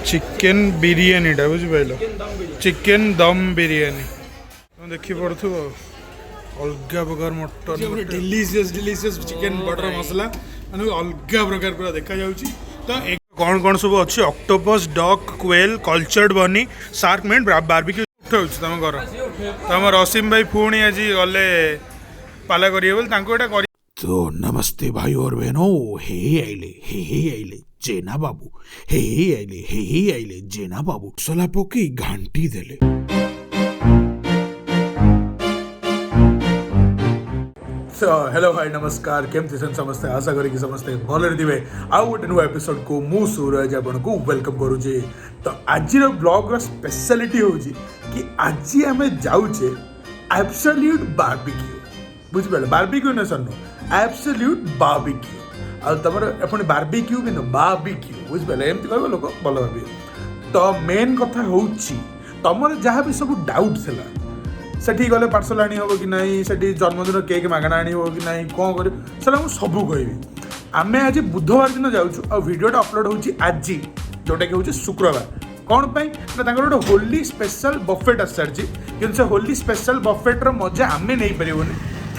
Chicken biryani टा बुझिपाल chicken दम बिरियानी तुम देखी पड़ु अलग प्रकार mutton delicious delicious chicken butter मसला माने अलग प्रकार पूरा देखा जाउची। तो कौन कौन सब अच्छे ऑक्टोपस डक क्वेल कल्चर्ड बनी शार्क मिट बारबिक्यू उठाऊँ तुम घर तुम रसीम भाई पुणी आज गले पाला करेंगे बोल तो नमस्ते भाई और बहनों हे आइले जेना बाबू हे आइले जेना बाबू सला पकई घंटी देले। हेलो हाय नमस्कार केमती समस्ते आशा करी कि समस्ते भले थे आउ गोटे नुआ एपिसोड को मु सूरज आपन को वेलकम करुचे। तो आज ब्लॉग स्पेशलिटी हूँ कि आज आम जाऊे एब्सोल्यूट बारबिक्यू बुझिपारे बारबिक्यू न सर एब्सोल्यूट बारबिक्यू आ तुम एपे बारबिक्यू भी न बारबिक्यू बुझिपारे एमती कह लोक भल भाव। तो मेन कथा हूँ तुम जहाँ भी सब डाउट था सेठी गले पार्सल आनी हो कि नहीं सेठी जन्मदिन केक मागणा आनी हो कि नहीं कौन कर मुझे सबू कहि आम आज बुधवार दिन जाऊँ और वीडियोटा अपलोड होची आज जोटा कि हूँ शुक्रवार कौन पाई ना गोटे होली स्पेशल बफेट आस सारी कि से होली स्पेशल बफेट्र मजा आम नहीं पारे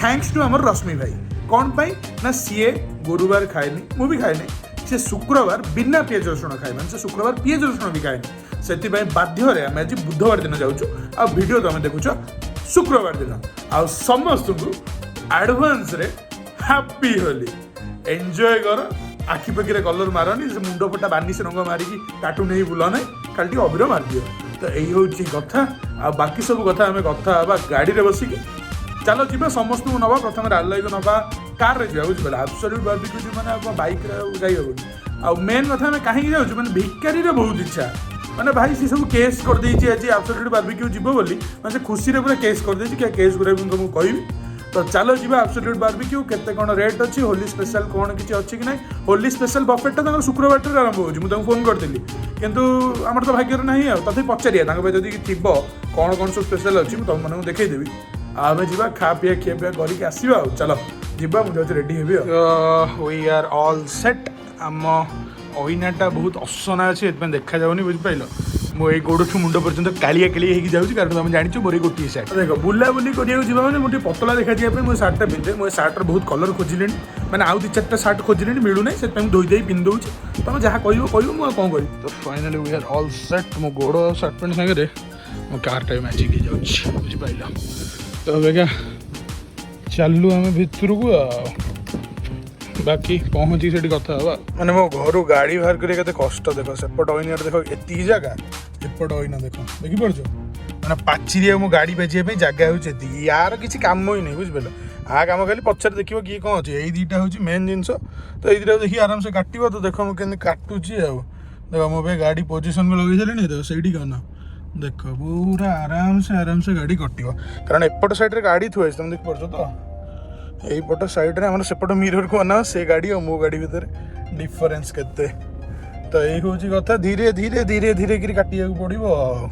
थैंक्स टू आमर रश्मि भाई कौन पाई ना सीए गुरुवार खाएनी मु भी खाएनी से शुक्रवार बिना पियाज रसुण खाए मैंने से शुक्रवार पियाज रसुण भी खाएनी से बाध्य आम आज बुधवार दिन जाऊँ आ वीडियो तुम देखुच शुक्रवार दिन आ समस्त को एडवांस रे हैप्पी होली एंजॉय कर आखि पाखिरे कलर मारनी से मुंड फटा बानिश रंग मारिकी कार्टून नहीं बुल ना खाली अबीर मार दियो। तो यही हूँ कथा आ बाकी सब कथा आम कथा गाड़ी में बसिकी चलो जीवा समस्त को नवा प्रथम राजलाई को नवा कार रे जा बुझिपारे एब्सोल्यूट बारबिक्यू माने बाइक रे जाई हो आ मेन कथा आम कहीं जाऊँ माने भिकारी रे बहुत इच्छा माने भाई सी सब केस कर देछि आज एब्सोल्यूट बारबिक्यू जीवो बोली माने खुशी रे पूरा केस कर देछि क्या केस गुरा तुमको कहबी। तो चलो जीवा एब्सोल्यूट बारबिक्यू केते कोन रेट अछि होली स्पेशल कोन किछि अछि कि नै होली स्पेशल बफेट ता शुक्रवार रे आरंभ होछि मु फोन करथिली किंतु हमर तो भाग्य नहीं आ तथे पचारिया तांको पे जदी थिबो कोन कोन सब स्पेशल अछि मु तुम माने देखै देबी आमे जीवा खा पिया करिक आसीबा चलो जीवा मु रेडी हेबी। वी आर ऑल सेट आम अइनाटा बहुत असना अच्छे देखा जाऊनी बुझिपाल मुझे गोड़ ठू मुंड पर्यटन कालिया कालिया होगी जाऊँ कारण तुम जानी मोर गोटे सार्ट देख बुलाबुली करा मुझे पतला देखा मुझे सार्टा पिंधे मुझे सार्टर बहुत कलर खोजिले मैंने आउ दि चार्टा सार्ट खोजिले मिलूना से धोई दे पिंध दूँ तुम जहाँ कह मुझे कौन करी। तो finally we are all set मो गोड़ सार्ट पैंट सागर मो कार टाइम मैचिंग बुझिपाल। तो क्या चलू आम भितर को बाकी पहुँची से कथा मैंने मो घर गाड़ी बाहर करें कष्ट देख सेपट अइना देख एति जगह एपट अइना देख देखिपार मैंने पाचिरी मो गाड़ी बाजिया जगह हो यार किसी काम ही नहीं बुझिपाल आ काम खाली पचार देखिए किए कौन अच्छे यही दुईटा हूँ मेन जिनस तो ये देखिए आराम से काट तो देख मुझे काटुची देख मो गाड़ी पोजिशन में लगे सारे देख से कौन देख पूरा आराम से गाड़ी कट कारण एपट साइड गाड़ी थुआ तुम देखिपार तो यहीपट साइड में सेपट मिरर को अना से गाड़ी और मो गाड़ी भितर डिफरेन्स केते। तो यही हूँ कथा धीरे धीरे धीरे धीरे कि काटिया पड़ो।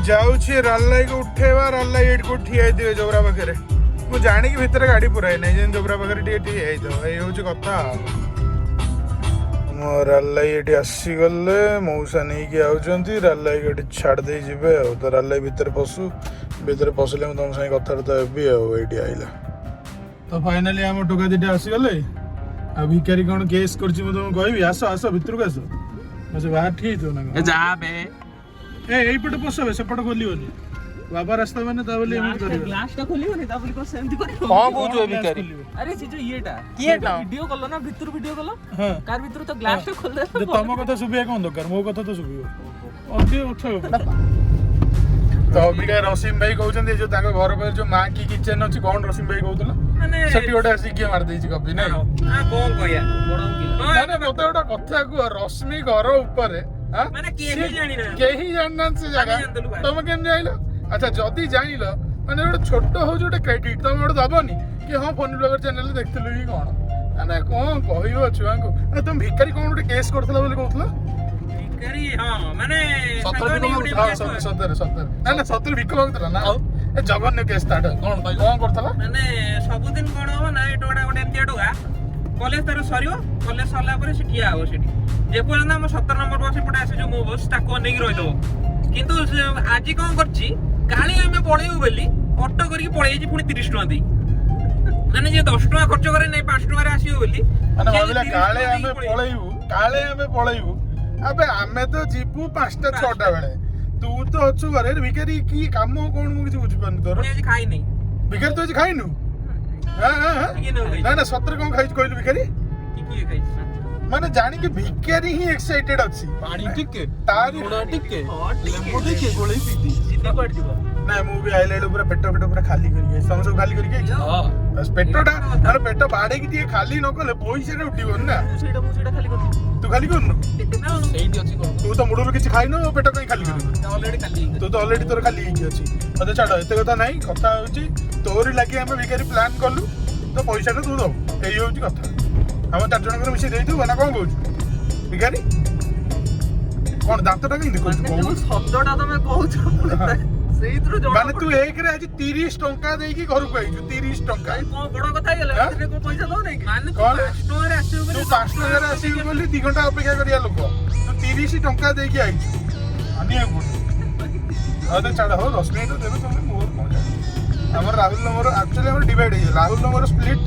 जाऊँगी राल्लाई को उठेवा राल्लाई एट को ठिया जोबरा पाखे मुझे जाणी भितर गाड़ी पुराए ना जेन जोबरा पाखे ठिया हूँ कथा मो राल्लाई ये आसीगले मौसा नहीं कि आउंट राल्लाई गाड़ी छाड़ दे जीवे तो राल्लाई भितर पशिले तुम साथ कथबार्ता हेबी ये आइला। तो फाइनाली आम टोका दीटा आसीगले आ भिकारी कौन केस कर तुमको कहबी आस आस भितर को आस बस बाहर ठीक ना एपटे पशे सेपट खोलनी बाबा रास्ता मैंने ग्लासटा खोलिबनी ता बोली कोस एमती करियो हां बहुत भिखारी अरे से जो येटा वीडियो कलो ना भितर वीडियो कलो कार भितर तो ग्लासटा खोल दे तम कथा सुबिया कोन दरकार मो कथा तो सुबियो ओके उठो। तो अबिका रसीम भाई कहउछन जो ताको घर पर जो मां की किचन अछि कोन रसीम भाई कहउतला माने सेठी ओटा आसी के मार देछि कपी नै हां कोन कहया बडो की माने मते ओटा कथा को रश्मि घर ऊपर माने केही जानना से जगह तुम केम जाइलो अच्छा जदी जाइलो माने छोट हो जो क्रेडिट तुम दबनी कि हाँ फोन ब्लॉगर चैनल देखते कि कौन ନା କଣ କହିବ ଛୁଆଙ୍କୁ ତମେ ଭିକାରୀ କଣ ଗୋଟେ କେସ୍ କରିଥିଲ ବୋଲି କହୁଥିଲ ଭିକାରୀ ହଁ ମାନେ ସତରେ ନା ସତରେ ଭିକ ମାଗୁଥିଲା ନା ଏ ଜଘନ୍ୟ କେସ୍ ଷ୍ଟାର୍ଟ କଣ କରୁଥିଲା ମାନେ ସବୁଦିନ କଣ ହବ ନା ଏଇଟା ଗୋଟେ ଏମିତିଆ ଟୋକା କଲେଜ ତାର ସରିବ କଲେଜ ସରିଲା ପରେ ସେ ଠିଆ ହବ ସେଠି ଯେପର୍ଯ୍ୟନ୍ତ ଆମ 17 ନମ୍ବର ବସ୍ ଏପଟେ ଆସେ ଯୋଉ ମୋ ବସ୍ ତାକୁ ଅନେଇକି ରହିଥିବ କିନ୍ତୁ ଆଜି କଣ କରିଛି କାଳେ ଆମେ ପଳେଇବୁ ବୋଲି ଅଟୋ କରିକି ପଳେଇଛି ପୁଣି 30 ଟଙ୍କା ଦେଇ ମାନେ ଯେ 10 ଟଙ୍କା ଖର୍ଚ୍ଚ करे ନାଇଁ 5 ଟଙ୍କାରେ ଆସିବ ବୋଲି ମାନେ ଭାବିଲା କାଳେ ଆମେ ପଳେଇବୁ ଆବେ ଆମେ ତ ଯିବୁ 5ଟା 6ଟା ବେଳେ ତୁ ତ ଅଛୁ ଘରେ ଭିକାରୀ କି କାମ କଣ ମୁଁ କିଛି ବୁଝିପାରୁନି ତୋର ଆଜି ଖାଇନି ଭିକାରୀ ତୁ ଆଜି ଖାଇନୁ ନା ସତରେ କଣ ଖାଇଛୁ କହିଲୁ ଭିକାରୀ କିଏ ଖାଇଛି ମାନେ ଜାଣିକି ଭିକାରୀ ହିଁ ଏକ୍ସାଇଟେଡ ଅଛି ପାଣି ଟିକେ ତାରି ଟିକେ ଲେମ୍ବୁ ଟିକେ ଗୋଳେଇ ପିଇଦି ସିଧା କୁଆଡେ ଯିବ ନା ମୁଁ ବି ଆଇଲା ବେଳକୁ ପୁରା ପେଟ ପୁରା ଖାଲି କରିକି ତମେ ସବୁ ଖାଲି କରିକି ଆଇଛ ପେଟଟା ମାନେ ପେଟ ବାଡେଇକି ଟିକେ ଖାଲି ନ କଲେ ପଇସାଟା ଉଠିବନି ନା ମୁଁ ସେଇଟା ଖାଲି କରିଛି ତୁ ଖାଲି କରୁନୁ ସେଇଠି ଅଛି କଣ ତୁ ତ ମୁଡରୁ କିଛି ଖାଇନୁ ପେଟ କାଇଁ ଖାଲି କରିବୁ ଅଲରେଡି ଖାଲି ତୁ ତ ଅଲରେଡି ତୋର ଖାଲି ହେଇକି ଅଛି ମତେ ଛାଡ ଏତେ କଥା ନାହିଁ କଥା ହଉଛି ତୋରି ଲାଗି ଆମେ ଭିକାରୀ ପ୍ଲାନ୍ କଲୁ ତ ପଇସାଟା ତୁ ଦବୁ ଏଇ ହଉଛି କଥା ଆମ 4 ଜଣଙ୍କର ମିଶେଇ ଦେଇଥିବୁ ନା କଣ କହୁଛୁ ଭିକାରୀ କଣ ଦାନ୍ତଟା କେମିତି କହୁଛୁ ଶବ୍ଦଟା ତମେ କହୁଛ ସେଇଥିରୁ ମାନେ ତୁ ଏକରେ ଆଜି 30 ଟଙ୍କା ଦେଇକି ଘରକୁ ଆଇଛୁ 30 ଟଙ୍କା କଣ ବଡ କଥା ହେଇଗଲା ଏଥିରେ କଣ ପଇସା ଦଉନି କି ମାନେ କଣ? 5 ଟଙ୍କାରେ ଆସିବ ତୁ ବୋଲି 5 ଟଙ୍କାରେ ଆସିବୁ ବୋଲି 2 ଘଣ୍ଟା ଅପେକ୍ଷା କରିବା ଲୋକ ତୁ 30 ଟଙ୍କା ଦେଇକି ଆଇଛୁ ମାନିବାକୁ ପଡିବ ଛାଡ ହଉ 10 ମିନିଟ୍ ଦେବେ ତମେ ମୋର କଣ ଆମର ରାହୁଲ ମୋର ଆକ୍ଚୁଆଲି ଆମର ଡିଭାଇଡ୍ ହେଇଯିବ ରାହୁଲ ମୋର ସ୍ପ୍ଲିଟ୍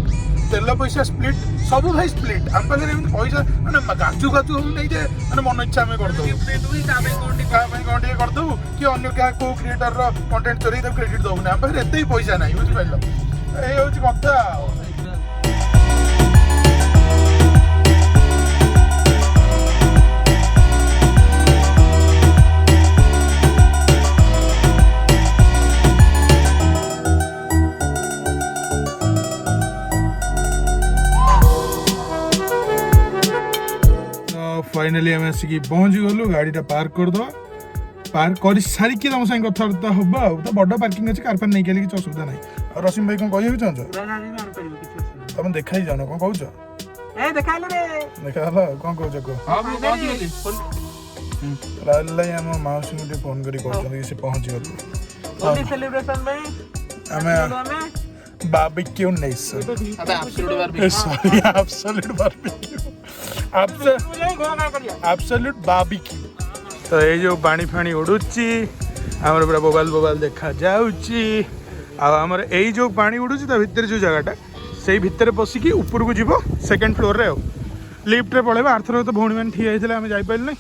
ତେଲ ପଇସା ସ୍ପ୍ଲିଟ୍ ସବୁ ଭାଇ ସ୍ପ୍ଲିଟ୍ ଆମ ପାଖରେ ଏମିତି ପଇସା ମାନେ ଗାଜୁ ହଉ ନେଇ ଯେ ମାନେ ମନ ଇଚ୍ଛା ଆମେ କରିଦବୁ କାହା ପାଇଁ କଣ ଟିକେ କରିଦବୁ କି ଅନ୍ୟ କାହା କୋଉ କ୍ରିଏଟରର କଣ୍ଟେଣ୍ଟ ଚୋରି ତାକୁ କ୍ରେଡିଟ୍ ଦବୁନି ଆମ ପାଖରେ ଏତେ ପଇସା ନାହିଁ ବୁଝିପାରିଲ ଏଇ ହଉଛି କଥା ଆଉ फाइनाली आम आसिक पहुँची गलु गाड़ीटा पार्क करदे पार्क कर सारिकी तुम साथ कथबार्ता हम तो बड़ पार्किंग अच्छे कार फार नहीं गले किसी असुविधा नहीं और रश्मि भाई कौन कह चाहछ तुम देखा जान कौन कौच देखा कौन कौच कह राहुल भाई आम मौसी को फोन कर पहुँची गलु बारबेक्यू नहीं sorry absolute barbecue absolute barbecue तो ये जो पानी फाणी उड़ुची आमर पूरा बोबाल देखा जाउची आमर यही जो पानी उड़ुची ता भितर जो जगहटा से भितर पशिकी ऊपर को जीव सेकेंड फ्लोर रे लिफ्ट रे पड़ेबा आरथर तो भौणी मैंने ठिया होता आम जापारे ना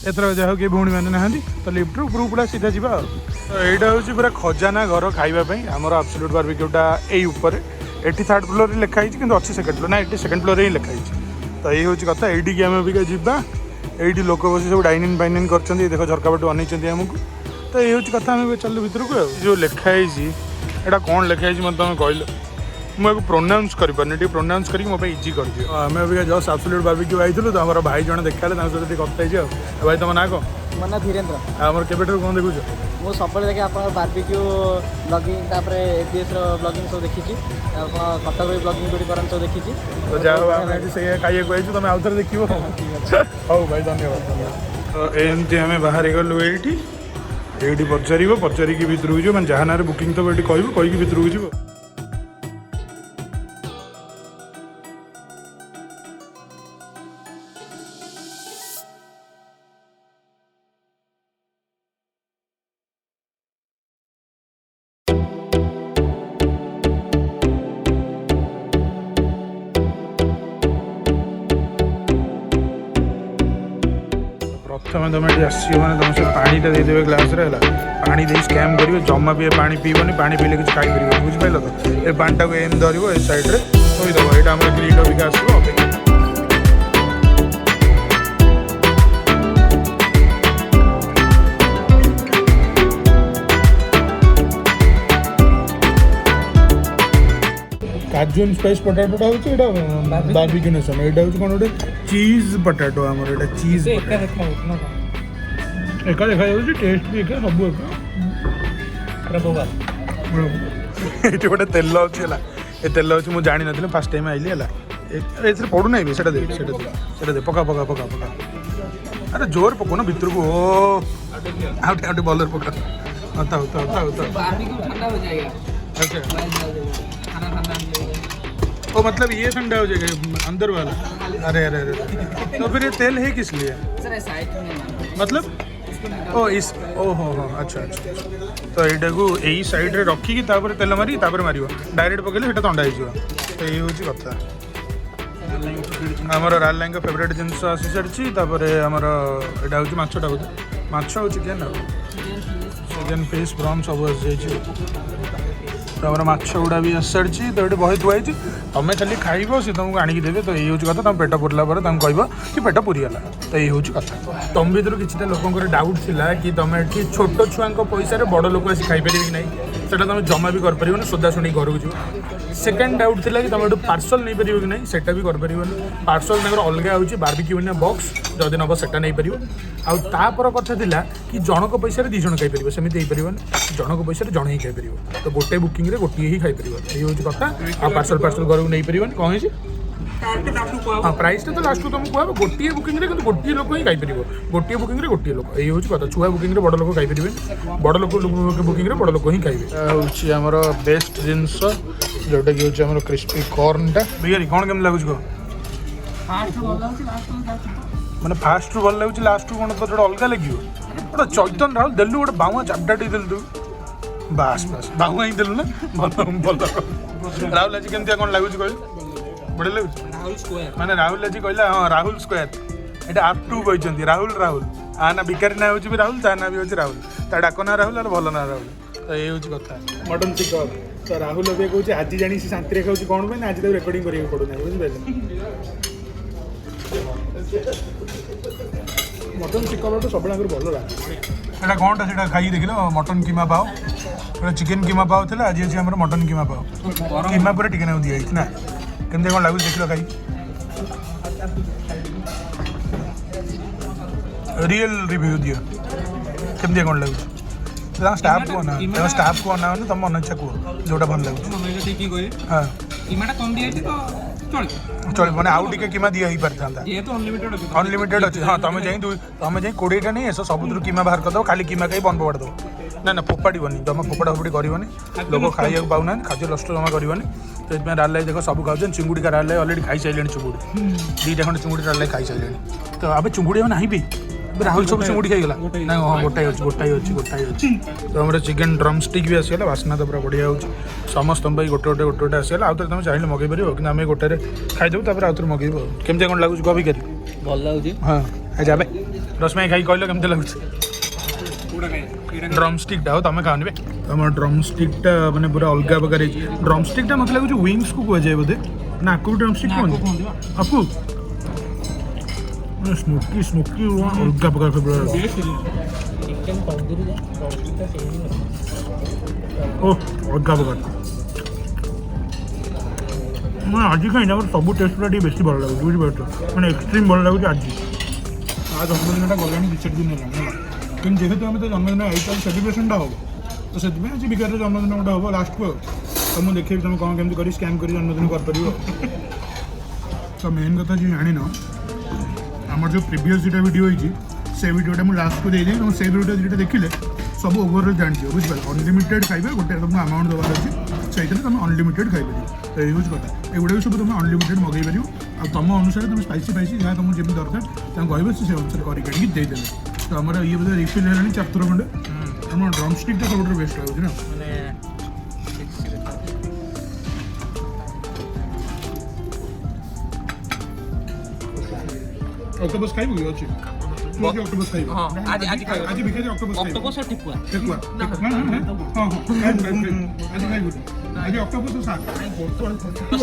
एथर जहाँ कि भौणी मैंने ना तो लिफ्ट ऊपर पूरा सीधा जा तो यहाँ हूँ पूरा खजाना घर खाइबापी आमर एब्सोल्यूट बारबेक्यूटा यही ऊपर एटी 3rd फ्लोर लिखाई कि अच्छे सेकेंड फ्लोर ना ये सेकेंड फ्लोर ही लिखाई तो यही हूँ कथा ये आम अबिका जावा ये लोक बस सब डाइनिंग फाइनिंग कर देख झरका पटू अनेई आमको तो ये हूँ कथा आम चलू भर को जो लिखाई यहाँ कौन लिखाई मत तुम कहल मुझे प्रोनाउंस करें प्रोनाउंस करके मो इजी कर दियो आम अबिका जस्ट एब्सोल्यूट बारबेक्यू आइलु तो आम भाई जन देखा सहित कथा भाई तुम ना कौन ମୋ ନାଁ ଧୀରେନ୍ଦ୍ର आमर केबेठू कौन देखुच ମୁଁ ସବୁବେଳେ ଦେଖେ ଆପଣଙ୍କ ବାରବିକ୍ୟୁ ବ୍ଲଗିଂ ତାପରେ ଏବିଏସ୍ର ବ୍ଲଗିଂ ସବୁ ଦେଖିଛି ଆପଣ କଟକର ବି ବ୍ଲଗିଂ ଯୋଉଠି କରନ୍ତି ସବୁ ଦେଖିଛି तो जाओ आम से खाइए कहू तुम आउ थे देख हौ भाई धन्यवाद तो एमती आम बाहर गलु ये पचारिकी भितर को मैंने जहाँ ना बुकिंग तो ये कही भितर को जीव प्रथम तुम ये आसो मैंने तुम से पानीटा देदेवे ग्लास रे पानी दे स्कैम करेंगे जमा भी पानी पीबनी पानी पीले किसी खाई पार बुझिपाल तो ये पानीटा को एम धर ए सैड्रे थोदब यहाँ आम ग्रिल अबिका आसो काजू एंड स्पाइस पोटाटोटा होची एटा बारबेक्यू नेशन एटा होची कोन ओटे चीज पोटाटो हमर एटा चीज एका देखा जाउची टेस्ट भी एका सब एका प्रभुवा एटा गोटे तेल अछि हला ए तेल अछि मु जानि नथिले फर्स्ट टाइम आइली हला ए ଏଥିରେ ପଡ଼ୁନାହିଁ ବି ସେଇଟା ଦେ ପକା ଆରେ ଜୋର ପକଉନ ଭିତରକୁ ଓ ଆଉ ଟିକେ ଭଲରେ ପକା ଥାଉ ठंडा हो जाएगा अच्छा खाना ठंडा हो जाएगा ओ मतलब ये ठंडा हो जाएगा अंदर वाला अरे तो फिर ये तेल है किस लिए सर साइड में मतलब ओ इस ओ हो अच्छा तो এইটা को এই সাইড রে রখি কি তারপরে তেল মারি তারপরে মারিব ডাইরেক্ট পকেলে সেটা ঠন্ডা হইଯିବ তো এই হচ্ছে কথা আমার রাল লাইঙ্গা ফেভারিট জিনিস আসি সারিছি তারপরে আমার এটা হচ্ছে মাছটা হচ্ছে মাছ ଆଉ ଚିକେନ୍ ଆଉ ଚିକେନ୍ ପିସ୍ ବ୍ରମ୍ ସବୁ ଆସିଯାଇଛି ତାପରେ ମାଛ ଗୁଡ଼ା ବି ଆସିସାରିଛି ତ ଏଠି ବହି ଥୁଆ ହେଇଛି ତମେ ଖାଲି ଖାଇବ ସେ ତୁମକୁ ଆଣିକି ଦେବେ ତ ଏଇ ହେଉଛି କଥା ତମ ପେଟ ପୁରିଲା ପରେ ତାଙ୍କୁ କହିବ କି ପେଟ ପୁରିଗଲା ତ ଏଇ ହେଉଛି କଥା ତମ ଭିତରୁ କିଛିଟା ଲୋକଙ୍କର ଡାଉଟ୍ ଥିଲା କି ତମେ ଏଠି ଛୋଟ ଛୁଆଙ୍କ ପଇସାରେ ବଡ଼ ଲୋକ ଆସି ଖାଇପାରିବେ କି ନାହିଁ ସେଇଟା ତମେ ଜମା ବି କରିପାରିବନି ସୋଦା ଶୁଣିକି ଘରକୁ ଯିବ ସେକେଣ୍ଡ ଡାଉଟ୍ ଥିଲା କି ତମେ ଏଠୁ ପାର୍ସଲ୍ ନେଇପାରିବ କି ନାହିଁ ସେଇଟା ବି କରିପାରିବନି ପାର୍ସଲ୍ ତାଙ୍କର ଅଲଗା ହେଉଛି ବାର୍ବିକ୍ୟୁନା ବକ୍ସ ଯଦି ନେବ ସେଇଟା ନେଇପାରିବ ଆଉ ତାପର କଥା ଥିଲା କି ଜଣଙ୍କ ପଇସାରେ 2 ଜଣ ଖାଇପାରିବ ସେମିତି ହେଇପାରିବନି ଜଣଙ୍କ ପଇସାରେ ଜଣେ ହିଁ ଖାଇପାରିବ ତ ଗୋଟେ ବୁକିଂରେ ଗୋଟିଏ ହିଁ ଖାଇପାରିବ ଏଇ ହେଉଛି କଥା ଆଉ ପାର୍ସଲ୍ ଘରକୁ ନେଇପାରିବନି କ'ଣ ହେଇଛି हाँ प्राइस तो लास्ट को तुमको कहब गोटे बुकिंग रे गोटे लोक ही खाई परिबो गोटे बुकिंग रे गोटे लोक एई होची कथा छुआ बुकिंग रे बड़ लोक खाई परिबे बड़ लोक बुकिंग रे बड़ लोक ही खाइबे होची हमर बेस्ट जिंस जोटा कि होची हमर क्रिस्पी कॉर्न टा बिगारी कोन केम लागुछ को माने फास्ट रु भल लागुछ लास्ट रु कोन तो जोडा अलगा लागियो ओटा चैतन राहुल देलु ओटा बावा चापडाटी देलु तू बस बावा ही देलु ना भल राहुल आज केमतिया कोन लागुछ कहल बड़े लगे माने राहुल जी कहला हाँ राहुल स्क्वायर ये आप टू कहते राहुल आ ना बिकारी ना हूँ राहुल ता ना भी हूँ राहुल ता डाक ना राहुल और भल ना राहुल तो ये हूँ कथा मटन चिकन तो राहुल अभी कहूँ आज जानी शांति खाऊँ कौन पे आज तक रेकर्डिंग करा पड़ूना बुझे मटन चिकन तो सब भल लगे ସେଇଟା କ'ଣଟା ସେଇଟା ଖାଇକି ଦେଖିଲ ମଟନ୍ କିମା ପାଓ ସେଇଟା ଚିକେନ୍ କିମା ପାଓ ଥିଲା ଆଜି ଅଛି ଆମର ମଟନ୍ କିମା ପାଓ କିମା ପରେ ଟିକେ ନାକୁ ଦିଆହେଇଛି ନା କେମିତି କ'ଣ ଲାଗୁଛି ଦେଖିଲ ଖାଇ ରିଏଲ୍ ରିଭ୍ୟୁ ଦିଅ କେମିତି କ'ଣ ଲାଗୁଛି ତାଙ୍କ ଷ୍ଟାଫ୍କୁ ଅନା ତାଙ୍କ ଷ୍ଟାଫ୍କୁ ଅନାଅନି ତମ ମନ ଇଚ୍ଛା କୁହ ଯେଉଁଟା ଭଲ ଲାଗୁଛି ହଁ ଚଳିବ ମାନେ ଆଉ ଟିକେ କିମା ଦିଆ ହେଇପାରିଥାନ୍ତା ଅନଲିମିଟେଡ୍ ଅଛି ହଁ ତମେ ଯାଇ 20ଟା ନେଇ ଆସ ସବୁଥିରୁ କିମା ବାହାର କରିଦେବ ଖାଲି କିମା ଖାଇ ବନ୍ଦ ଫୋପାଡ଼ି ଦେବ ନା ଫୋପାଡ଼ିବନି ଜମା ଫୋପାଡ଼ା ଫୋପାଡ଼ି କରିବନି ଲୋକ ଖାଇବାକୁ ପାଉନାହାନ୍ତି ଖାଦ୍ୟ ନଷ୍ଟ ଜମା କରିବନି ସେଥିପାଇଁ ରାଲ ଦେଖ ସବୁ ଖାଉଛନ୍ତି ଚିଙ୍ଗୁଡ଼ି ରାଲ ଅଲରେଡ଼ି ଖାଇସାରିଲେଣି ଚିଙ୍ଗୁଡ଼ି 2ଟା ଖଣ୍ଡେ ଚିଙ୍ଗୁଡ଼ି ରାଲ ଖାଇସାରିଲେଣି ତ ଏବେ ଚିଙ୍ଗୁଡ଼ି ଆଉ ନାହିଁ ବି ରାହୁଲ ସବୁ ଚିଙ୍ଗୁଡ଼ି ଖାଇଗଲା ନା ହଁ ଗୋଟାଏ ଅଛି ତ ଆମର ଚିକେନ୍ ଡ୍ରମ୍ ଷ୍ଟିକ୍ ବି ଆସିଗଲା ବାସ୍ନା ତ ପୁରା ବଢ଼ିଆ ହେଉଛି ସମସ୍ତଙ୍କ ପାଇଁ ଗୋଟେ ଆସିଗଲା ଆଉ ଥରେ ତୁମେ ଚାହିଁଲେ ମଗେଇ ପାରିବ କିନ୍ତୁ ଆମେ ଗୋଟାରେ ଖାଇଦେବୁ ତାପରେ ଆଉ ଥରେ ମଗେଇବୁ କେମିତି କ'ଣ ଲାଗୁଛି କବିକାରୀ ଭଲ ଲାଗୁଛି ହଁ ଯାବେ ରଶ୍ମି ଖାଇ କହିଲ କେମିତି ଲାଗୁଛି ଡ୍ରମ୍ ଷ୍ଟିକ୍ଟା ଆଉ ତମେ ଖାଅନି ତମ ଡ୍ରମ୍ ଷ୍ଟିକ୍ଟା ମାନେ ପୁରା ଅଲଗା ପ୍ରକାର ହେଇଛି ଡ୍ରମ୍ ଷ୍ଟିକ୍ଟା ମୋତେ ଲାଗୁଛି ୱିଙ୍ଗସ୍କୁ କୁହାଯାଏ ବୋଧେ ନା ଆକୁ ବି ଡ୍ରମ୍ ଷ୍ଟିକ୍ କୁହନ୍ତି ଆକୁ ସ୍ମୋକି ଅଲଗା ପ୍ରକାର ଓ ଅଲଗା ପ୍ରକାର ମୁଁ ଆଜି ଖାଇନି ଆମର ସବୁ ଟେଷ୍ଟଟା ଟିକେ ବେଶୀ ଭଲ ଲାଗୁଛି ବୁଝିପାରୁଛ ମାନେ ଏକ୍ସଟ୍ରିମ୍ ଭଲ ଲାଗୁଛି ଆଜି ଜନ୍ମଦିନଟା ଗଲାଣି 2-4 ଦିନ ହେଲାଣି କିନ୍ତୁ ଯେହେତୁ ଆମେ ତ ଜନ୍ମଦିନ ଏଇଟା ସେଲିବ୍ରେସନ୍ଟା ହେବ ତ ସେଥିପାଇଁ ଆଜି ବିକାରର ଜନ୍ମଦିନ ଗୋଟେ ହେବ ଲାଷ୍ଟକୁ ଆଉ ତ ମୁଁ ଦେଖେଇବି ତୁମେ କ'ଣ କେମିତି କରି ସ୍କାମ୍ କରି ଜନ୍ମଦିନ କରିପାରିବ ତ ମେନ୍ କଥା ଯିଏ ଜାଣିନ আমার যে প্রিভিয়স যেটা ভিডিও হয়েছি সেই ভিডিওটা আমি লাস্টକୁ ଦେଇଦେବି এবং সেই ভিডিওটা যেটা ଦେଖିଲେ ସବୁ ଓଭରঅଲ୍ ଜାଣିଯିବ ବୁଝିପାରିଲ ଅନଲିମିଟେଡ୍ ଖାଇବେ ଗୋଟେ ତୁମକୁ ଆମାଉଣ୍ଟ ଦେବାର ଅଛି ସେଇଥିରେ ତୁମେ ଅନଲିମିଟେଡ୍ ଖାଇପାରିବ ତ ଏଇ ହେଉଛି କଥା ଏଗୁଡ଼ା ବି ସବୁ ତୁମେ ଅନଲିମିଟେଡ୍ ମଗାଇ ପାରିବ ଆଉ ତୁମ ଅନୁସାରେ ତୁମେ ସ୍ପାଇସି ଯାହା ତୁମକୁ ଯେମିତି ଦରକାର ତାଙ୍କୁ କହିବେ ସେ ଅନୁସାରେ କରିକି ଆଣିକି ଦେଇଦେବେ ତ ଆମର ଇଏ ବୋଧେ ରିଫିଲ୍ ହେଲାଣି 4 ଥର ଖଣ୍ଡେ ଆମ ଡ୍ରମ୍ ଷ୍ଟିକ୍ଟା ସବୁଠାରୁ ବେଷ୍ଟ ଲାଗୁଛି ନା অক্টোপাস খাইবো কি আছে তুই কি অক্টোপাস খাইবো হ্যাঁ আজ বিকাজে অক্টোপাস খাইবো অক্টোপাস আর টিকুয়া হ্যাঁ আজ খাইবো আজ অক্টোপাস তো সাপ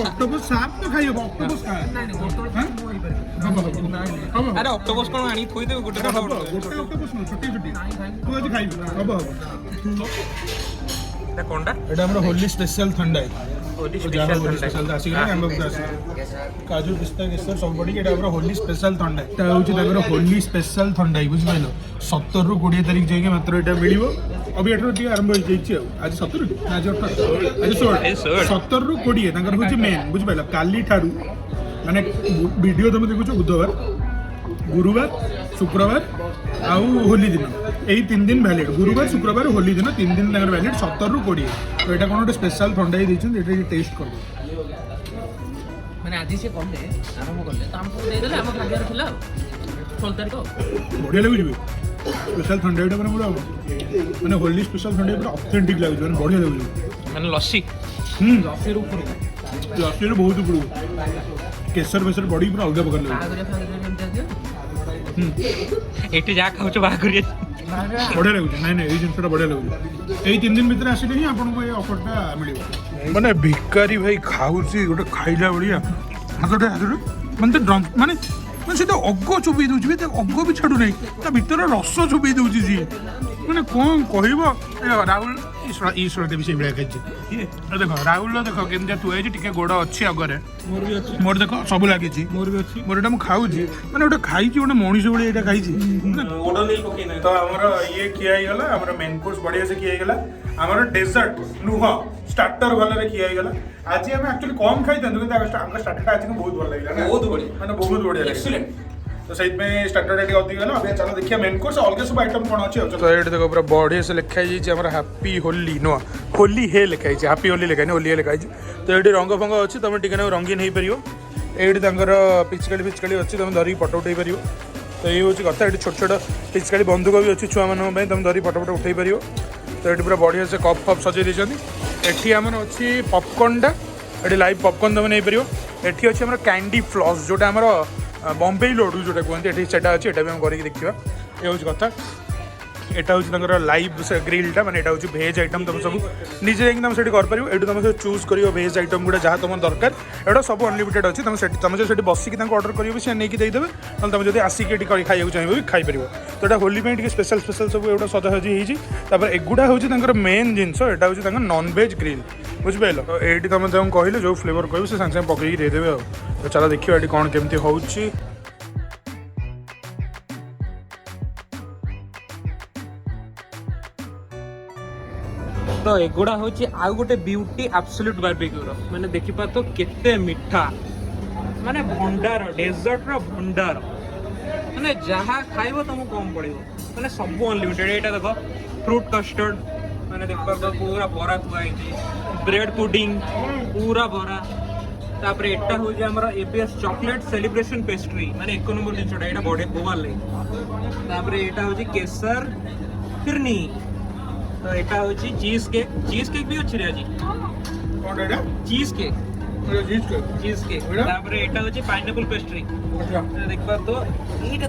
অক্টোপাস সাপ তো খাইবো অক্টোপাস খায় হ্যাঁ আরে অক্টোপাস কোন আনি থই দেব গোটে গোটে অক্টোপাস না ছোটি ছোটি তুই আজ খাইবো হবো এটা কোনটা এটা আমরা হোলি স্পেশাল ঠান্ডাই होली स्पेशल काजू पिस्ता केसर सब पड़ी एटा हमरा होली स्पेशल थंडा एटा होची तागर होली स्पेशल थंडा बुझ पाइलो 17 रु 20 तारिख जाके मात्र एटा मिलिबो अभी एटा टी आरंभ हो जाईची आज 17 आज 18 आज 16 17 रु 20 तागर होची मेन बुझ पाइलो काली ठारू ମାନେ ଭିଡ଼ିଓ ତୁମେ ଦେଖୁଛ ବୁଧବାର ଗୁରୁବାର शुक्रवार आउ होली दिन यही 3 दिन भैलिड गुरुवार शुक्रवार होली दिन 3 दिन भैलिड 17 ରୁ 20 तो यहाँ कौन गोटे स्पेशल थंडा ही देते टेस्ट कर ମାନେ ଆଜି ସେ କଲେ ଆରମ୍ଭ କଲେ ତ ଆମକୁ ଦେଇଦେଲେ ଆମ ଭାଗ୍ୟରେ ଥିଲା 16 ତାରିଖ बढ़िया लगे स्पेशल थंडा यहाँ पूरा मैंने होली स्पेशल थंडा पूरा ऑथेंटिक लगे मैंने बढ़िया लगे ମାନେ ଲସି लस्सी लस्सी बहुत उपरू केसर वेसर बड़ी पूरा अलग प्रकार लगे ଏଠି ଯାହା ଖାଉଛ ବାହାଘରିଆ बढ़िया लगुच नाई नाई जिनसा बढ़िया लगुच यही 3 दिन भितर आसिले ही आपको ये ऑफरटा मिल माने भिकारी भाई खाऊसी गोटे खाइला भलिया हाथटे हाथटे माने माने से तो अग चुबी दूची अग भी छाड़ू नहीं ता भीतर रस चुबी दूची सी माने कौन कहबो राहुल ईश्वर देवी से भलिया खाइछि देखो राहुल देखो केमतिया तू आइछि टिके गोड़ अछि अगरे मोर देखो सब लागिछि मोर भी अछि मोर एटा हम खाउछि माने ओटा खाइछि ओटा मणिष भलिया एटा खाइछि ଗୋଡ଼ ନେଇ ପକେଇ ନା तो हमारा ये किया ही गला हमारा मेन कोर्स बढ़िया से किया ही गला हमारा डेजर्ट नुह स्टार्टर वाला रे किया ही गला आज हम एक्चुअली कम खाई दंदु कि हमका स्टार्टर आज को बहुत भल लागला ना ବହୁତ ବଢିଆ माने बहुत बढ़िया एक्सीलेंट तो सही में स्टार्टर रेडी अधिक गला अब चलो देखिए मेन कोर्स अलग सब आइटम कोन अछि तो एट देखो पूरा बढ़िया से लिखा ही हमारा हैप्पी होली नो होली हे लिखा ही हैप्पी होली लिखा नहीं होली हे लिखा ही तो एटी रंग फंग अछि तुम टिके ना रंगीन हे परियो एटी तांकर पिचकली पिचकली अछि तुम धरी फोटो उठै परियो तो ये हूँ कथा ये छोट छोट पिचकारी बंदूक भी अच्छी छुआ मानी तुम धरी फटो फटो उठे पार तो ये पूरा बढ़िया से कप फप सजे एटी आम अच्छी पपकर्नटा ये लाइव पपकर्न तुम नहीं पार एटी अच्छी आम कैंडी फ्लॉस जोटा आम बम्बई लड्डू जोटा कहते हैं से अच्छी ये भी करके देखा ये हूँ कथा एटा हूँ लाइव ग्रिलटा मैंने हूँ भेज आइटम तुम सब निजे जाकि तुम कर ये तुम सब चूज कर भेज आइटम गुड़ा जहाँ तुम दरकार एटा सब अनलिमिटेड अच्छी तुम जो बसिक अर्डर कर नहीं देदेवे ना तुम जो आसिक खाई चाहिए भी खाईपर तो ये होली में स्पेशल स्पेशल सब एटा सजासजी होती एगुड़ा हूँ मेन जिनस यहाँ हूँ नॉनवेज ग्रिल बुझिपाल तो ये तुम कहले जो फ्लेवर कह सागे सागे पकईकि देदेवे तो चलो देखिए ये कौन केमती हो तो एगुड़ा होची आउ गोटे ब्यूटी एब्सोल्यूट बारबेक्यू रो माने देखि पा तो केते मिठा माने भंडार डेजर्ट रो भंडार माने जहा खाइबो तुमको कम पड़िबो माने सब अनलिमिटेड एटा देखो फ्रूट कस्टर्ड माने देख पा तो पूरा बरा खुआइची ब्रेड पुडिंग पूरा बरा तापर एटा हो जे हमरा एबीएस चॉकलेट सेलिब्रेशन पेस्ट्री माने एक नंबर जिनसटा एटा बडे बोवाल ले तापर एटा हो जे केसर फिरनी तो एटा होची चीज केक भी अछि रे जी कौन एटा चीज केक तापर एटा होची पाइनएप्पल पेस्ट्री देखबा तो एटा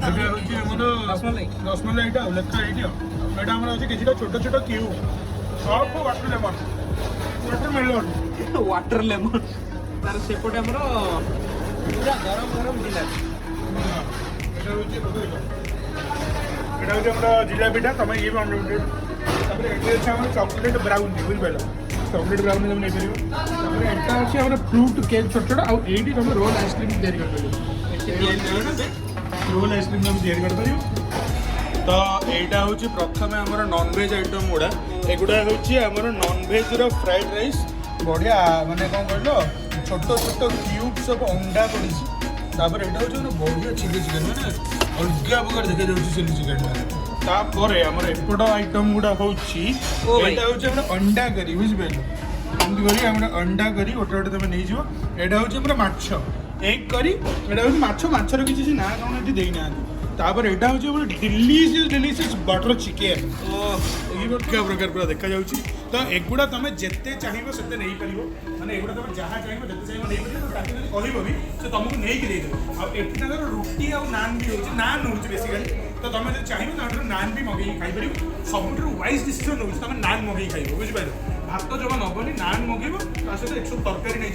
रसमलाई रसमलाई एटा लेखा एटा एटा हमरा होची किछटा छोट छोट क्यूब सब वाटर लेमन तार सेपटे हमरो पूरा गरम गरम जिलापी एटा होची हमरा जिलापीटा तमे ये अनलिमिटेड तापर एटा अछि हमर चॉकलेट ब्राउनी बुझिपालो चॉकलेट ब्राउनी तुम नहीं पारियो तापर एटा अछि हमर फ्रूट केक छोट छोट आ एटी तुम रोल आइसक्रीम तैयारी कर पारियो रोल आइसक्रीम तुम तैयारी कर पारियो तो एटा होची प्रथमे हमर नॉनवेज आइटम गुडा एगुडा होची हमर नॉनवेज रो फ्राइड राइस बढ़िया माने कोन कहलो छोट छोट क्यूब सब अंडा पड़िछि तापर एटा होची बढ़िया चिली चिकन माने अलगा प्रकार देखा जाउछि चिली चिकन तापर हमर एपट आइटम गुडा होची एटा होची हमर अंडा करी बुझिबेलो एमती करी हमर अंडा करी ओटे ओटे तमे नै जिवो एटा होची हमर माछ एक करी एटा होची माछ माछर किछि ना कोन एटी देई ना तापर एटा होची हमर डिलीशियस बटर चिकन ये क्या प्रकार पूरा देखा जाउछि तो एगुडा तमे जेते चाहिबो सेते नै परिबो माने एगुडा तमे जहा चाहिबो जेते चाहिबो नै परिबो ताके जदि कहलिबो भी से तुमको नै कि देबो आ एटी ताकर रोटी आ नान भी होछि नान होछि बेसिकली तो तुम जब चाहिए तो नान भी मगेई खाई सब वाइज डिसीजन हो तुम नान मगेई खाइब बुझिपार भात जमा नबनी नान मगेब ता सहित एक तरकारी नहीं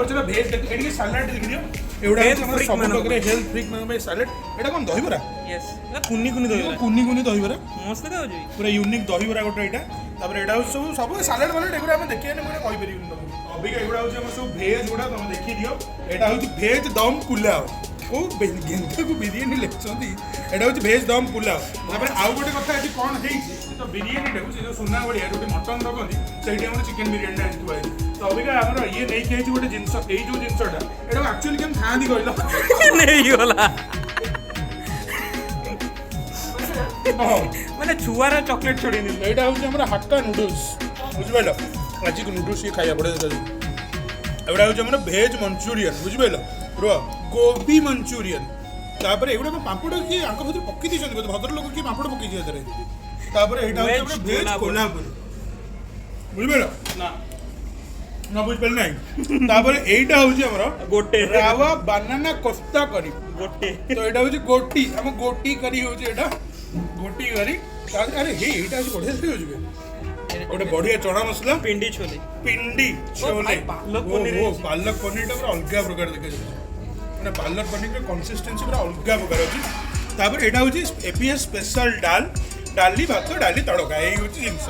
चलो भेज देख सालाड देख दियो एवढा सब प्रकार हेल्थ फ्रिक मान सालाड एटा कोन दहीबरा यस कुन्नी कुन्नी दहीबरा मस्त का होजी पूरा यूनिक दहीबरा गोटे एटा तापर एटा सब सालाड वाला एगुडा हम देखिए ना मैं कहि परिबो तुमको अबिका एगुडा होची हम सब भेज गुडा तुम देखि दियो एटा होची भेज दम पुलाव ओ गेंदा को बिरयानी लेखछंती एटा होची भेज दम पुलाव तापर आउ गोटे कथा एठी कोन हेइची तो बिरयानी टाको से जो सुना बढिया गोटे मटन रखंती सेठी हमर चिकन बिरयानी आनी तुआई तो अबिका हमर ये नहीं के गोटे जिंस एई जो जिंसटा एटा एक्चुअली केम खांदी कहलो नहीं होला माने छुआर चॉकलेट छोड़ी नहीं एटा होची हमर हक्का नूडल्स बुझबैलो आज को नूडल्स ये खाया पड़े एटा होची हमर वेज मंचूरियन बुझबैलो रो गोभी मंचूरियन तापर एगुडा को पापड़ की आंक भीतर पक्की दिसन भद्र लोक की पापड़ पक्की दिया तरे तापर एटा होची हमर वेज कोल्हापुर बुझबैलो ना बुझ पाल नहीं तापर एटा होची हमर गोटे रावा बनाना कोफ्ता करी गोटे तो एटा होची गोटी हम गोटी करी होची एटा गोटी करी अरे हे एटा होची बढ़िया से होची गोटे बढ़िया चना मसला पिंडी छोले छोले पालक पनीर पालक पनीर टा पूरा अलग प्रकार देखे माने पालक पनीर के कंसिस्टेंसी पूरा अलग प्रकार अछि तापर एटा होची एपीएस स्पेशल डाली भात डाली तड़का एई होची जिंस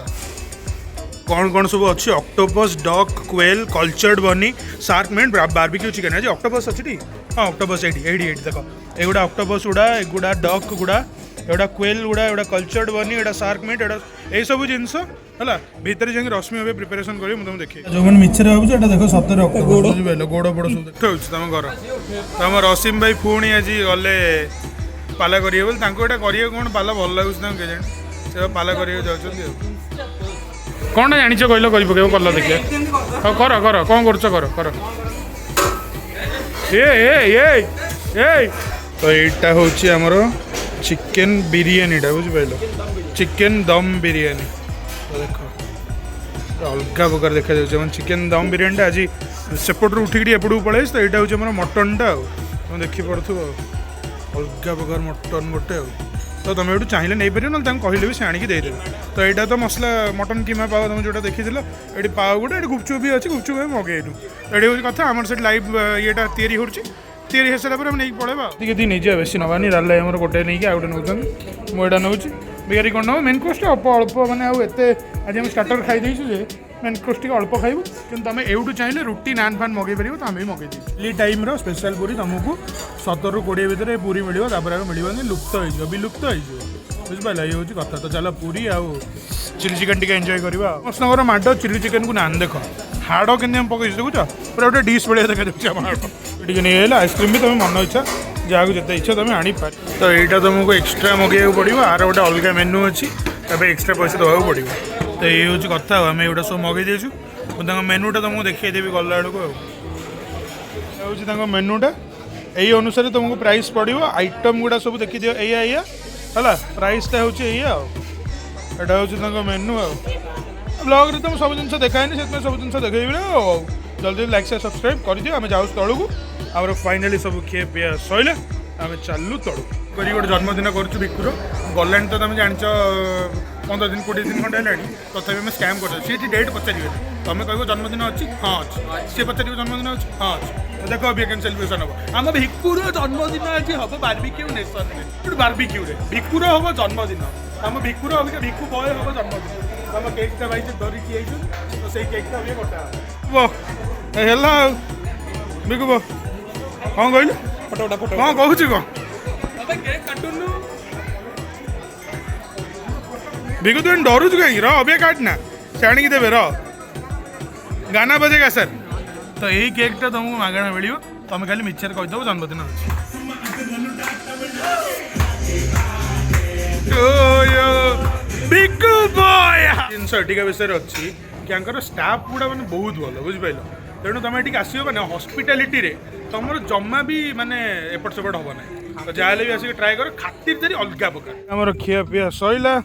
कौन सब अच्छी ऑक्टोपस डक क्वेल कल्चर्ड बनी शार्क मेन बारबिक्यू चिकन आज ऑक्टोपस अच्छी हाँ ऑक्टोपस एटी देख एगुड़ा ऑक्टोपस गुड़ा एगुड़ा डक गुड़ा एगुड़ा क्वेल गुड़ा एगुड़ा कल्चर्ड बनी एटा शार्क मेट एटा यही सब जिनस है भितर जाए रश्मि भाई प्रिपेरेसन करी तुम देखिए जो मैंने मिछरे भावुँ एटा देख सतर बुझे गोड़ बड़ सब देखा तुम घर तुम रसीम भाई पुणी आज गले पाला करेंगे बोले करेंगे कौन पाला भल लगुच के जाए से पाला करेंगे जाऊँगी कौन जानिच कहल कर पकेब कल देखिए हाँ कर कर कौन कर कर तो यहाँ हूँ आमर चिकेन बिरियानी बुझिपाल चिकेन दम बिरियानी तो देख अलग प्रकार देखा जाए चिकेन दम बिरियानी आज सेपटू उठिक एपटू पड़े तो यहाँ हूँ आम मटनटा तुम देखिपु अलग प्रकार मटन गोटे तो तुम ये चाहिए नहीं पार ना कहले भी से आणिकी देदेवे तो यहाँ तो मसला मटन कीमा पाव तुम जो देखी ये पाव गोटे ये गुपचुप भी अच्छी गुपचुप मगेलु तो ये हूँ कथा आम से लाइव ये तैयारी हो सारापर नहीं पड़ेगा दी नहीं जाए बेसी नबानी डाल गोटे नहीं आ गए नौ मुझे नौ बिहारी कौन नब मेन कोर्स अल्प अल्प मैंने आते आज आम स्टार्टर खाई जे मेन कोर्स टी अल्प खाइबू कि तुम एवटू चाहिए रुटी नान फान मगे पार तो आम भी मगे दिल्ली टाइम स्पेशल पूरी तुमको 17 ରୁ 20 भितर पूरी मिल मिलनी लुप्त हो विलुप्त हो बुझिपाल ये हूँ कथा तो चलो पूरी आउ चिली चिकेन टी एंजॉय करवा मसनगर माड चिली चिकेन को नान देख हाड़ के पकई देखुच पूरा गोटे डिश भाया देखा जाऊँ हाड़ ये नहीं आइसक्रीम भी तुम मन इच्छा जहाँ जिते इच्छा तुम आनीपार तो यहाँ तुमको एक्सट्रा मगे पड़ो आर गोटे अलग मेनू अच्छी एक्सट्रा पैसा देवाक पड़ो तो ये हूँ कथा आम एगुटा सब मगे देचु मुझे मेनूटा तुमको देखिदेवी गला बेलू हूँ मेनूटा यही अनुसार तुमको प्राइस पड़ो आइटम गुड़ा सब देखी दियो है प्राइसटा हूँ यहाँ हूँ मेनू ब्लॉग रे तुम सब जिन देखाएनि से सब जिन देखेबी जल्दी लाइक से सब्सक्राइब कर दियो आम जाऊँ तलू आम फाइनाली सब खे पीया सैले आम चलू तलू करी गोटे जन्मदिन करूँ भिकुर गलानी तो तुम जान 15 दिन 20 दिन खंडे है तथापि आम स्कैम कर डेट पचारे तुम कह जन्मदिन अच्छी हाँ अच्छी सी पचार जन्मदिन अच्छी हाँ अच्छी देख वेकेंड सेलिब्रेशन हम आम भिकुर जन्मदिन आज हम बारबिक्यू नेशन बारबिक्यू भिकुर हम जन्मदिन आम भिकुर अबिका भिकु बय हम जन्मदिन आम केकटा भाई धरिकी आई तो से केकटा भी कटा है भिकु बो कौन कहलु फटोटा फटो कौन कहूँ कौन भिकु तु डरुच कहीं अबे काटना से आणिकी देवे गाना बजेगा सर तो यही केकटा तुमको मागणा मिल तुम खाली मिछर कहीदेव जन्मदिन अच्छी जिनस एटिका विषय अच्छी कि स्टाफ गुड़ा मैंने बहुत भल बुझिपाल तेणु तुम ये आसो मैंने हस्पिटालिटी रे तुम जमा भी माने एपट सेपट हम ना तो जहाँ भी आसिक ट्राए कर खातिर तेरी अलग प्रकार आम खिया पिया सैला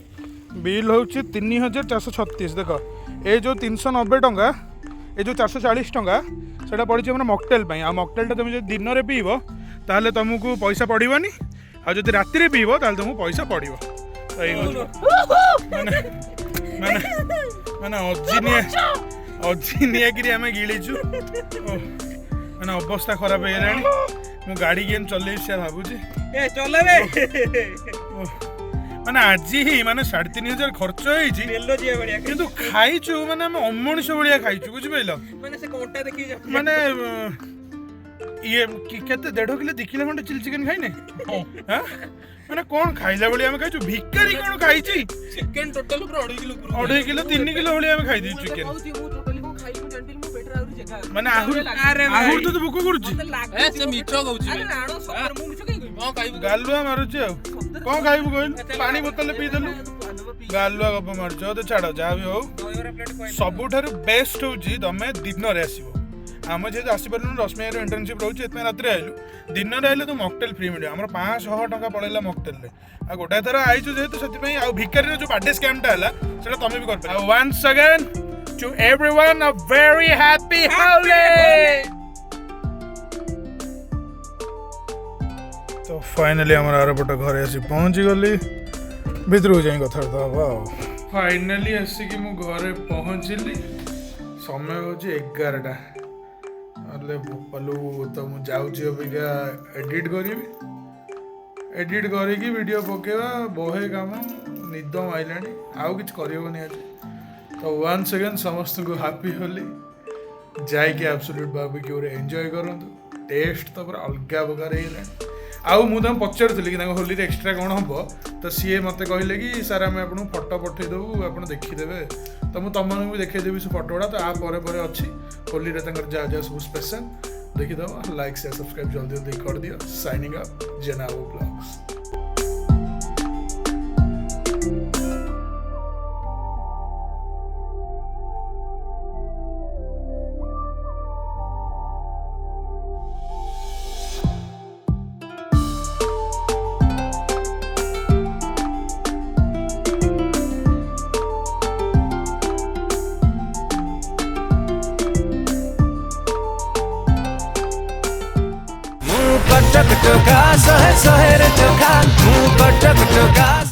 बिल हूँ 3436 देख ये जो 390 टंका ये जो 440 टंका से पड़ी आम मकटेल आ मकटेलटा तुम जो दिन में पीब ताहले तुमको पैसा पड़ोनी आज जो राति पीब ताहले तुमको पैसा पड़ो माने अजिनिया कि आम गिड़ीचु मैंने अवस्था खराब हो गलानी मु गाड़ी गेम चल भावुची माने आज ही माने 3500 खर्च हो खाइचु माने आम अमनुष भाया खाइचु बुझिपाल माने ये केते 1.5 किलो 2 किलो खंडे चिली चिकेन खाइने माने कौन खाइला बली आम खाइचु भिकारी कौन खाइची चिकेन टोटल 2.5 किलो 3 किलो बली आम खाइ दी चिकेन ମାନେ ଆହୁରି ଆହୁରି ତ ଭୋକ କରୁଛି। ଗାଲୁଆ ମାରୁଛି ଆଉ କଣ ଖାଇବୁ କହିଲୁ? ପାଣି ବୋତଲ ପିଇଦେଲୁ ଗାଲୁଆ ଗପ ମାରୁଛ। ତ ଛାଡ ଯାହା ବି ହଉ, ସବୁଠାରୁ ବେଷ୍ଟ ହଉଛି ତମେ ଦିନରେ ଆସିବ। ଆମେ ଯେହେତୁ ଆସିପାରିଲୁନି, ରଶ୍ମିର ଇଣ୍ଟର୍ନସିପ୍ ରହୁଛି, ସେଥିପାଇଁ ରାତିରେ ଆଇଲୁ। ଦିନରେ ଆଇଲେ ତ ମକଟେଲ୍ ଫ୍ରି ମିଳିବ। ଆମର 500 ଟଙ୍କା ପଳେଇଲା ମକଟେଲ୍ରେ। ଆଉ ଗୋଟାଏ ଥର ଆଇଛୁ ଯେହେତୁ ସେଥିପାଇଁ। ଆଉ ଭିକାରୀର ଯୋଉ ବାର୍ଥଡେ ସ୍କାମ୍ଟା ହେଲା ସେଟା ତମେ ବି କରିପାରିବ। ଆଉ once again to everyone a very happy Holi. ତ ଫାଇନାଲି ଆମର ଆରପଟ ଘରେ ଆସି ପହଞ୍ଚିଗଲି। ଭିତରକୁ ଯାଇ କଥାବାର୍ତ୍ତା ହବା ଆଉ। ଫାଇନାଲି ଆସିକି ମୁଁ ଘରେ ପହଞ୍ଚିଲି। ସମୟ ହେଉଛି 11ଟା। ହେଲେ ବୋପାଲୁ ତ ମୁଁ ଯାଉଛି ଅବିକା ଏଡ଼ିଟ୍ କରିବି। ଏଡ଼ିଟ୍ କରିକି ଭିଡ଼ିଓ ପକେଇବା, ବହେ କାମ, ନିଦ ମାଇଲାଣି, ଆଉ କିଛି କରିହେବନି ଆଜି। ତ ୱାନ୍ସ ଅଗେନ୍ ସମସ୍ତଙ୍କୁ ହାପି ହୋଲି। ଯାଇକି ଆବସଲ୍ୟୁଟ୍ ବାର୍ବିକ୍ୟୁରେ ଏନ୍ଜୟ କରନ୍ତୁ। ଟେଷ୍ଟ ତ ପୁରା ଅଲଗା ପ୍ରକାର ହେଇଗଲାଣି। ଆଉ ମୁଁ ତାଙ୍କୁ ପଚାରୁଥିଲି କି ତାଙ୍କ ହୋଲିରେ ଏକ୍ସଟ୍ରା କ'ଣ ହେବ, ତ ସିଏ ମୋତେ କହିଲେ କି ସାର୍ ଆମେ ଆପଣଙ୍କୁ ଫଟୋ ପଠାଇଦେବୁ, ଆପଣ ଦେଖିଦେବେ। ତ ମୁଁ ତମମାନଙ୍କୁ ବି ଦେଖେଇଦେବି ସେ ଫଟୋ ଗୁଡ଼ା। ତ ଆ ପରେ ପରେ ଅଛି ହୋଲିରେ ତାଙ୍କର ଯାହା ଯାହା ସବୁ ସ୍ପେଶାଲ ଦେଖିଦେବ। ଲାଇକ୍ ସେୟାର ସବସ୍କ୍ରାଇବ୍ ଜଲ୍ଦି ଜଲ୍ଦି କରିଦିଅ। ସାଇନିଂ ଅଫ୍ ଜେନାବୁ ବ୍ଲଗ୍ସ। टक टका सहे सहे रे चोखा मुँह पर टक टका।